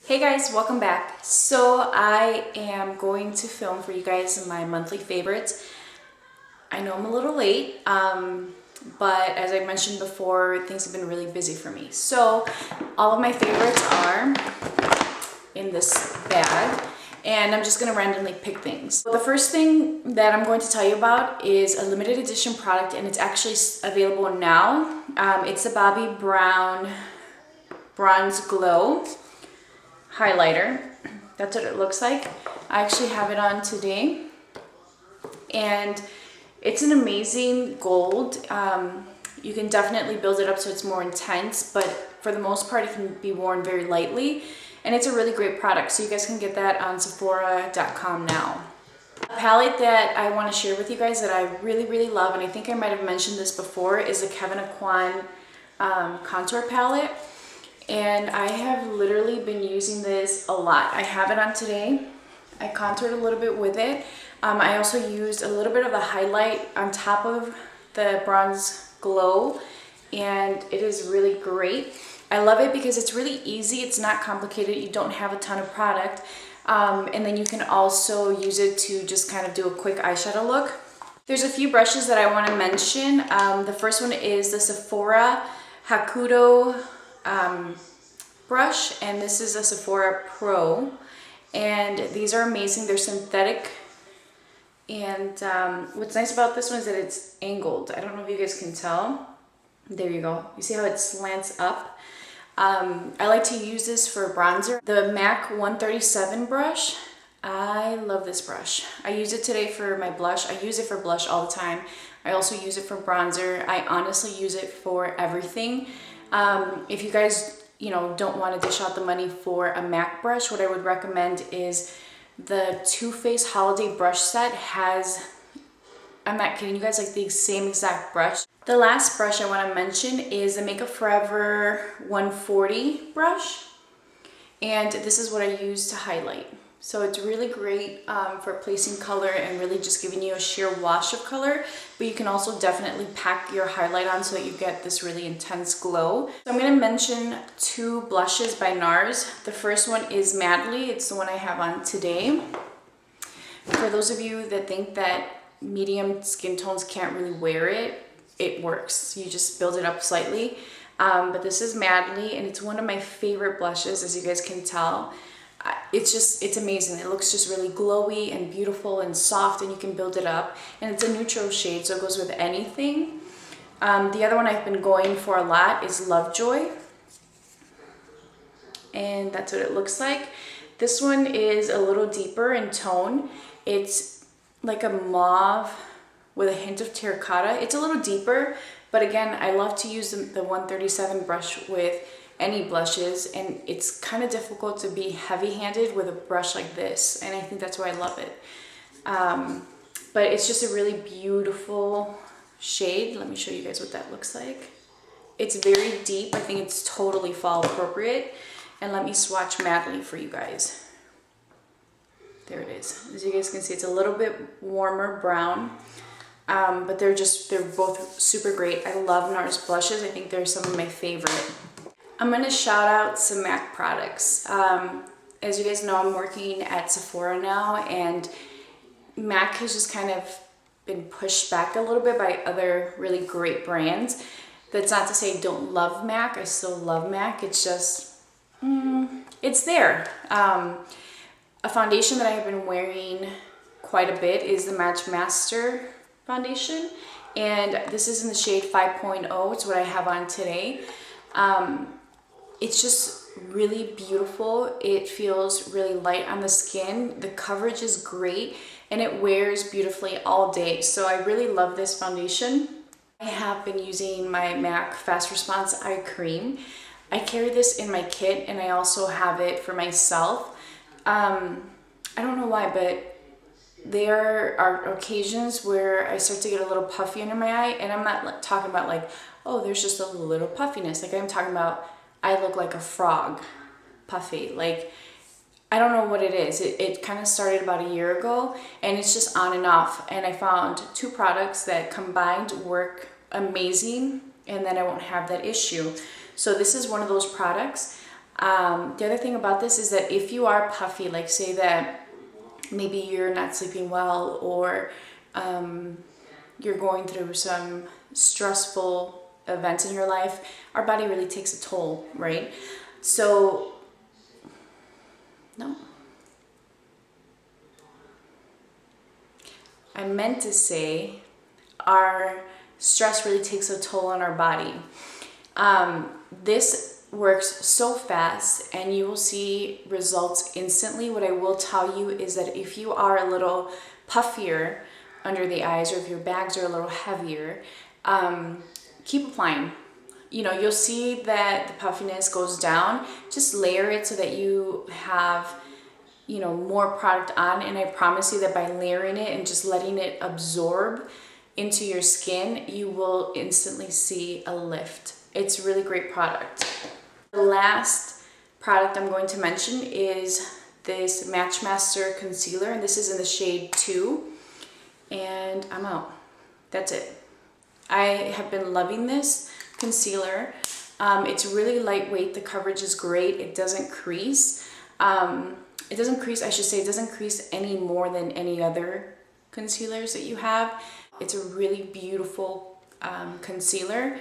Hey guys, welcome back. So I am going to film for you guys my monthly favorites. I know I'm a little late, but as I mentioned before, things have been really busy for me. So all of my favorites are in this bag, and I'm just gonna randomly pick things. So the first thing that I'm going to tell you about is a limited edition product, and it's actually available now. It's a Bobbi Brown Bronze Glow highlighter. That's what it looks like. I actually have it on today, and it's an amazing gold. You can definitely build it up so it's more intense, but for the most part it can be worn very lightly, and it's a really great product. So you guys can get that on Sephora.com now. A palette that I want to share with you guys that I really love, and I think I might have mentioned this before, is the Kevyn Aucoin contour palette. And I have literally been using this a lot. I have it on today. I contoured a little bit with it. I also used a little bit of the highlight on top of the Bronze Glow, and it is really great. I love it because it's really easy. It's not complicated. You don't have a ton of product. And then you can also use it to just kind of do a quick eyeshadow look. There's a few brushes that I want to mention. The first one is the Sephora Hakuto brush, and this is a Sephora Pro, and these are amazing. They're synthetic, and what's nice about this one is that it's angled. I don't know if you guys can tell. There you go. You see how it slants up? I like to use this for bronzer. The MAC 137 brush. I love this brush. I use it today for my blush. I use it for blush all the time. I also use it for bronzer. I honestly use it for everything. If you guys don't want to dish out the money for a MAC brush, what I would recommend is the Too Faced Holiday Brush Set has, I'm not kidding you guys, like the same exact brush. The last brush I want to mention is the Makeup Forever 140 brush, and this is what I use to highlight. So it's really great for placing color and really just giving you a sheer wash of color, but you can also definitely pack your highlight on so that you get this really intense glow. So I'm going to mention two blushes by NARS. The first one is Madly. It's the one I have on today. For those of you that think that medium skin tones can't really wear it, it works. You just build it up slightly. But this is Madly, and it's one of my favorite blushes, as you guys can tell. It's amazing. It looks just really glowy and beautiful and soft, and you can build it up, and it's a neutral shade, so it goes with anything. The other one I've been going for a lot is Lovejoy, and that's what it looks like. This one is a little deeper in tone. It's like a mauve with a hint of terracotta. It's a little deeper, but again, I love to use the 137 brush with any blushes, and it's kind of difficult to be heavy-handed with a brush like this, and I think that's why I love it. But it's just a really beautiful shade. Let me show you guys what that looks like. It's very deep. I think it's totally fall appropriate. And let me swatch Madly for you guys. There it is. As you guys can see, it's a little bit warmer brown, but they're both super great. I love NARS blushes. I think they're some of my favorite. I'm going to shout out some MAC products. As you guys know, I'm working at Sephora now, and MAC has just kind of been pushed back a little bit by other really great brands. That's not to say I don't love MAC. I still love MAC. It's just, it's there. A foundation that I have been wearing quite a bit is the Match Master foundation, and this is in the shade 5.0. It's what I have on today. It's just really beautiful. It feels really light on the skin. The coverage is great, and it wears beautifully all day. So I really love this foundation. I have been using my MAC Fast Response Eye Cream. I carry this in my kit, and I also have it for myself. I don't know why, but there are occasions where I start to get a little puffy under my eye, and I'm not talking about like, oh, there's just a little puffiness. Like, I'm talking about I look like a frog, puffy. Like, I don't know what it is. It kind of started about a year ago, and it's just on and off. And I found two products that combined work amazing, and then I won't have that issue. So this is one of those products. The other thing about this is that if you are puffy, like say that maybe you're not sleeping well, or you're going through some stressful events in your life, our body really takes a toll, right? So, no. I meant to say our stress really takes a toll on our body. This works so fast and you will see results instantly. What I will tell you is that if you are a little puffier under the eyes, or if your bags are a little heavier, keep applying. You know, you'll see that the puffiness goes down. Just layer it so that you have, you know, more product on, and I promise you that by layering it and just letting it absorb into your skin, you will instantly see a lift. It's a really great product. The last product I'm going to mention is this Matchmaster concealer, and this is in the shade 2, and I'm out. That's it. I have been loving this concealer. It's really lightweight. The coverage is great. It doesn't crease. It doesn't crease any more than any other concealers that you have. It's a really beautiful concealer,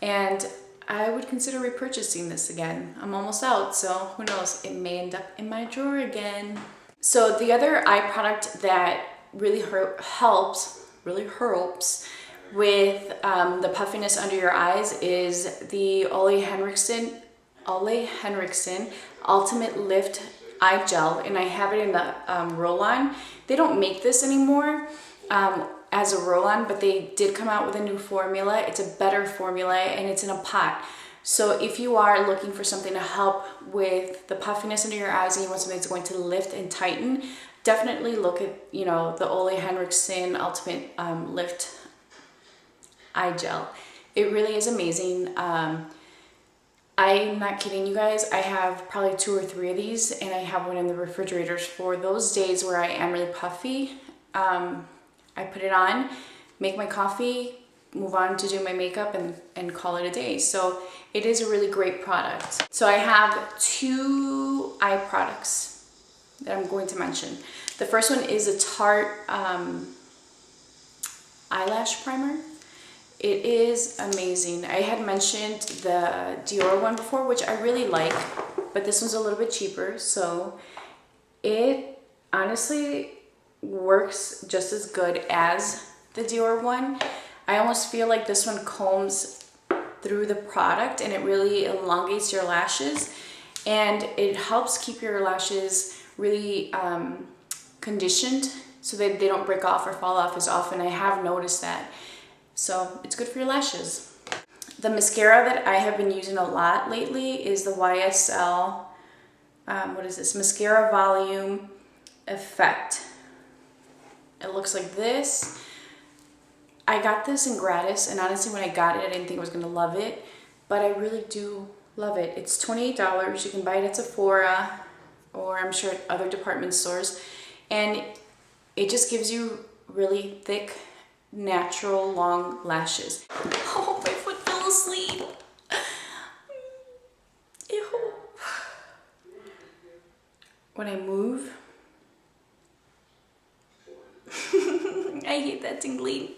and I would consider repurchasing this again. I'm almost out, so who knows, it may end up in my drawer again. So the other eye product that really helps with the puffiness under your eyes is the Ole Henriksen Ultimate Lift Eye Gel, and I have it in the roll-on. They don't make this anymore as a roll-on, but they did come out with a new formula. It's a better formula, and it's in a pot. So if you are looking for something to help with the puffiness under your eyes and you want something that's going to lift and tighten, definitely look at, you know, the Ole Henriksen Ultimate Lift Eye Gel. It really is amazing. I'm not kidding you guys. I have probably 2 or 3 of these, and I have one in the refrigerators for those days where I am really puffy. I put it on, make my coffee, move on to do my makeup, and call it a day. So it is a really great product. So I have 2 eye products that I'm going to mention. The first one is a Tarte eyelash primer. It is amazing. I had mentioned the Dior one before, which I really like, but this one's a little bit cheaper. So it honestly works just as good as the Dior one. I almost feel like this one combs through the product, and it really elongates your lashes, and it helps keep your lashes really conditioned so that they don't break off or fall off as often. I have noticed that. So it's good for your lashes. The mascara that I have been using a lot lately is the YSL, what is this? Mascara Volume Effect. It looks like this. I got this in gratis, and honestly when I got it I didn't think I was going to love it, but I really do love it. It's $28. You can buy it at Sephora, or I'm sure at other department stores, and it just gives you really thick, natural long lashes. Oh, my foot fell asleep. Ew. When I move, I hate that tingling.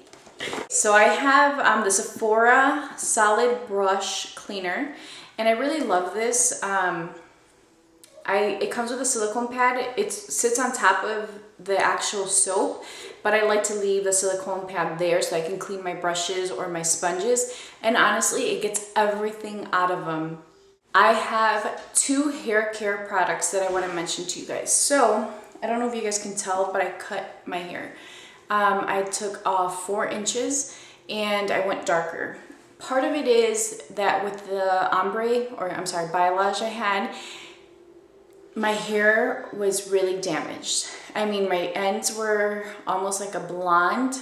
So I have the Sephora Solid Brush Cleaner, and I really love this. It comes with a silicone pad. It sits on top of the actual soap, but I like to leave the silicone pad there so I can clean my brushes or my sponges, and honestly it gets everything out of them. I have 2 hair care products that I want to mention to you guys. So I don't know if you guys can tell, but I cut my hair. I took off 4 inches and I went darker. Part of it is that with the ombre, or I'm sorry, balayage I had, my hair was really damaged. I mean, my ends were almost like a blonde.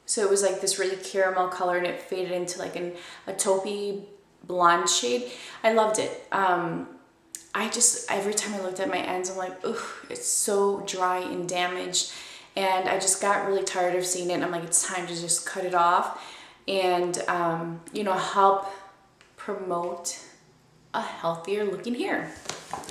So it was like this really caramel color, and it faded into like a taupey blonde shade. I loved it. Every time I looked at my ends, I'm like, ugh, it's so dry and damaged. And I just got really tired of seeing it, and I'm like, it's time to just cut it off and, you know, help promote a healthier looking hair.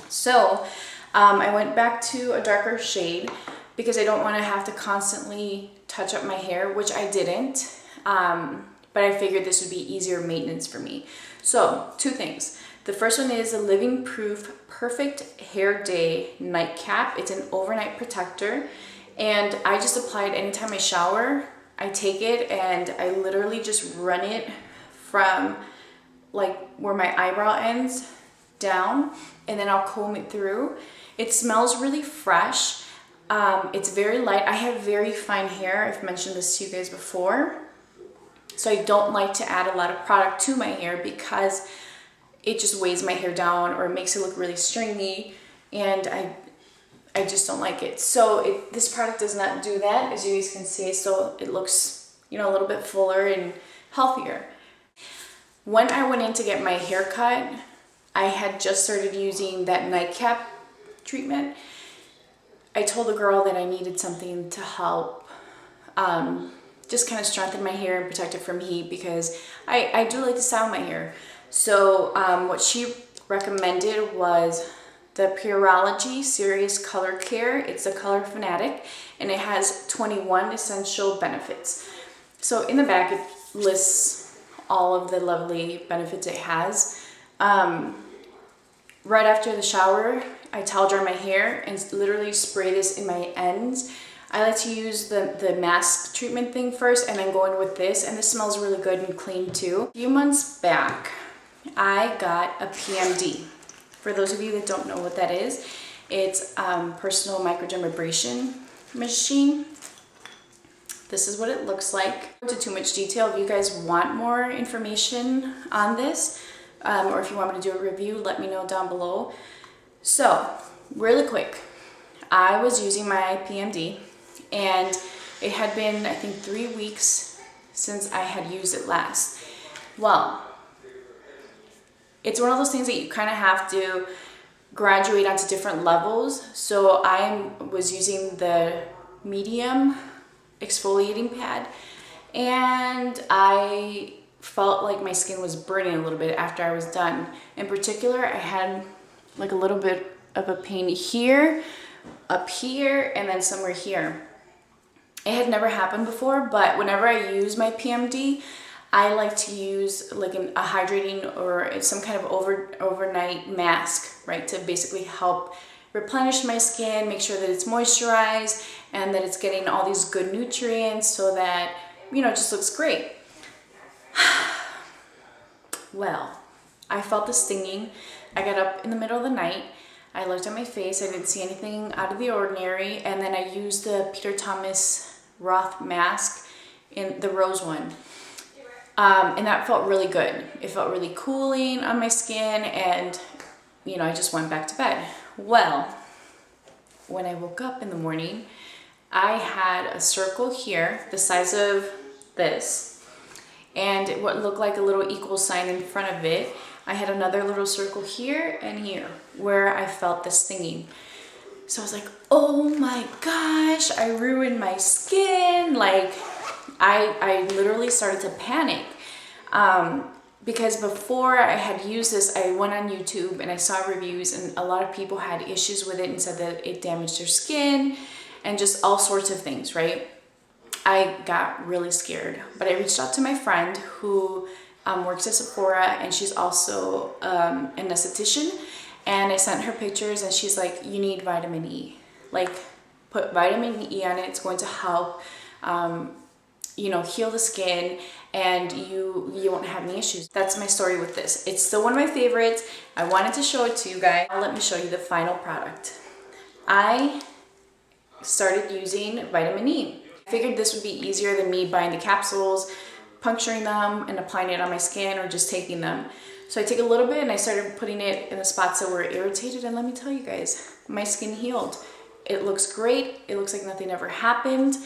So I went back to a darker shade because I don't want to have to constantly touch up my hair, which I didn't, but I figured this would be easier maintenance for me. So 2 things. The first one is a Living Proof Perfect Hair Day Nightcap. It's an overnight protector, and I just apply it anytime I shower. I take it and I literally just run it from like where my eyebrow ends down, and then I'll comb it through. It smells really fresh. It's very light. I have very fine hair. I've mentioned this to you guys before. So I don't like to add a lot of product to my hair because it just weighs my hair down or it makes it look really stringy, and I just don't like it. So this product does not do that, as you guys can see. So it looks, you know, a little bit fuller and healthier. When I went in to get my hair cut, I had just started using that nightcap treatment. I told the girl that I needed something to help just kind of strengthen my hair and protect it from heat, because I do like to style my hair. So what she recommended was the Pureology Serious Color Care. It's a Color Fanatic, and it has 21 essential benefits. So in the back it lists all of the lovely benefits it has. Right after the shower, I towel dry my hair and literally spray this in my ends. I like to use the mask treatment thing first and then go in with this, and this smells really good and clean too. A few months back, I got a PMD. For those of you that don't know what that is, it's personal microdermabrasion machine. This is what it looks like. Into too much detail. If you guys want more information on this, or if you want me to do a review, let me know down below. So, really quick, I was using my PMD, and it had been, I think, 3 weeks since I had used it last. Well, it's one of those things that you kind of have to graduate onto different levels. So I was using the medium exfoliating pad, and I felt like my skin was burning a little bit after I was done. In particular, I had like a little bit of a pain here, up here, and then somewhere here. It had never happened before, but whenever I use my PMD, I like to use like a hydrating or some kind of overnight mask, right? To basically help replenish my skin, make sure that it's moisturized and that it's getting all these good nutrients so that, you know, it just looks great. Well, I felt the stinging. I got up in the middle of the night. I looked at my face. I didn't see anything out of the ordinary. And then I used the Peter Thomas Roth mask in the rose one. And that felt really good. It felt really cooling on my skin, and, you know, I just went back to bed. Well, when I woke up in the morning, I had a circle here, the size of this, and what looked like a little equal sign in front of it. I had another little circle here and here where I felt the stinging. So I was like, oh my gosh, I ruined my skin. Like, I literally started to panic because before I had used this, I went on YouTube and I saw reviews, and a lot of people had issues with it and said that it damaged their skin and just all sorts of things, right? I got really scared, but I reached out to my friend who works at Sephora, and she's also an esthetician, and I sent her pictures, and she's like, you need vitamin E. Like, put vitamin E on it. It's going to help you know, heal the skin, and you won't have any issues. That's my story with this. It's still one of my favorites. I wanted to show it to you guys. Let me show you the final product. I started using vitamin E. I figured this would be easier than me buying the capsules, puncturing them and applying it on my skin, or just taking them. So I take a little bit and I started putting it in the spots that were irritated, and let me tell you guys, my skin healed. It looks great. It looks like nothing ever happened.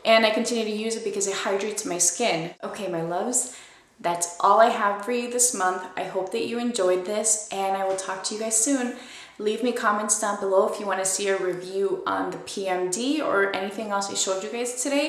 And I continue to use it because it hydrates my skin. Okay, my loves, that's all I have for you this month. I hope that you enjoyed this, and I will talk to you guys soon. Leave me comments down below if you want to see a review on the PMD or anything else I showed you guys today.